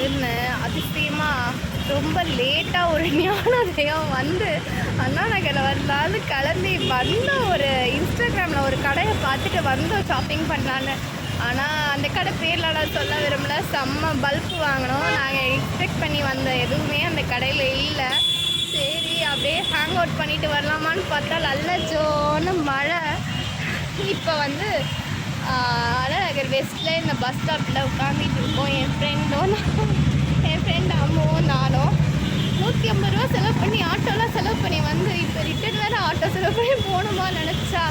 இருக்குதுன்னு அதிசயமாக ரொம்ப லேட்டாக ஒரு ஞானோதயம் வந்து அண்ணா நகரில் வந்தாலும் கிளம்பி வந்தோம். ஒரு இன்ஸ்டாகிராமில் ஒரு கடையை பார்த்துட்டு வந்தோம் ஷாப்பிங் பண்ணலான்னு. ஆனால் அந்த கடை பேரில் நான் சொல்ல விரும்பல. செம்ம பல்ப் வாங்கினோம். நாங்கள் எக்ஸ்பெக்ட் பண்ணி வந்த எதுவுமே அந்த கடையில் இல்லை. சரி அப்படியே ஹேங் அவுட் பண்ணிட்டு வரலாமான்னு பார்த்தா நல்ல ஜோன்னு மழை. இப்போ வந்து அண்ணா நகர் வெஸ்ட்டில் இந்த பஸ் ஸ்டாப்பில் உட்காந்துட்டு இருக்கோம். என் ஃப்ரெண்ட் அம்மாவும் நானும் 150 ரூபா செலவு பண்ணி ஆட்டோலாம் செலவு பண்ணி வந்து இப்போ ரிட்டர்ன் வேறு ஆட்டோ செலவு பண்ணி போகணுமா நினச்சா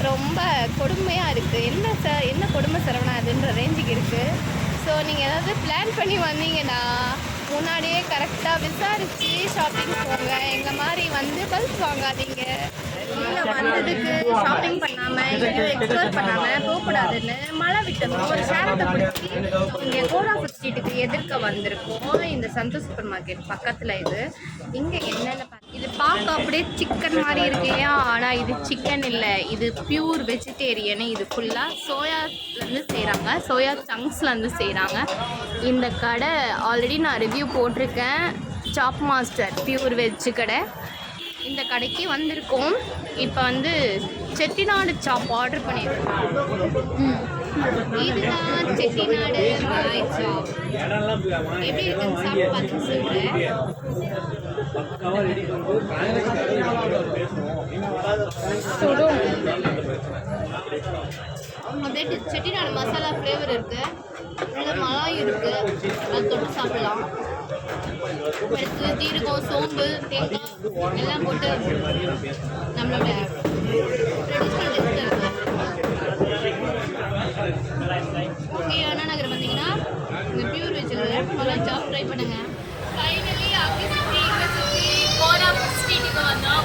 ரொம்ப கொடுமையாக இருக்குது. என்ன கொடுமை சரவணா அதுன்ற ரேஞ்சுக்கு இருக்குது. ஸோ நீங்கள் ஏதாவது பிளான் பண்ணி வந்தீங்கன்னா முன்னாடியே கரெக்டாக விசாரித்து ஷாப்பிங் போங்க. எங்கள் மாதிரி வந்து பல்ஸ் வாங்காதீங்க. வெளியில் வந்ததுக்கு ஷாப்பிங் பண்ணாமல் எங்கேயும் எக்ஸ்ப்ளோர் பண்ணாமல் போகக்கூடாதுன்னு மழை விட்டதும் ஒரு ஷேரத்தை பிடிச்சி இங்கே கோராஃபுட் ஸ்ட்ரீட்டுக்கு எதிர்க்க வந்திருக்கோம். இந்த சந்தோஷ் சூப்பர் மார்க்கெட் பக்கத்தில் இது. இங்கே என்னென்ன இது பார்க்க அப்படியே சிக்கன் மாதிரி இருக்கு இல்லையா? ஆனால் இது சிக்கன் இல்லை, இது பியூர் வெஜிடேரியனு. இது ஃபுல்லாக சோயாலேருந்து செய்கிறாங்க, சோயா சங்க்ஸ்லேருந்து செய்கிறாங்க. இந்த கடை ஆல்ரெடி நான் ரிவ்யூ போட்டிருக்கேன். சாப் மாஸ்டர் பியூர் வெஜ்ஜு கடை. இந்த கடைக்கு வந்திருக்கோம். இப்போ வந்து செட்டிநாடு சாப் ஆர்டர் பண்ணியிருக்கோம். இதுதான் செட்டிநாடு மலாய் சாப். எப்படி இருக்குன்னு சாப்பிட்டு பார்த்து சொல்கிறேன். சுடும் அப்படியே செட்டிநாடு மசாலா ஃப்ளேவர் இருக்குது. அதில் மலாய் இருக்குது, அது தொட்டு சாப்பிடலாம். அடுத்து ஜீரகம், சோம்பு, தேங்காய் எல்லாம் போட்டு நம்மளோட ட்ரெடிஷ்னல் டிஷ் இருக்குது. ஓகே, அண்ணா நகர் வந்தீங்கன்னா இந்த பியூர் வெஜ்ஜில் மலாய் சாப் ட்ரை பண்ணுங்கள். ஃபைனலி அப்படி சுற்றி கோராஃபுட் ஸ்ட்ரீட்டுக்கு வந்தோம்.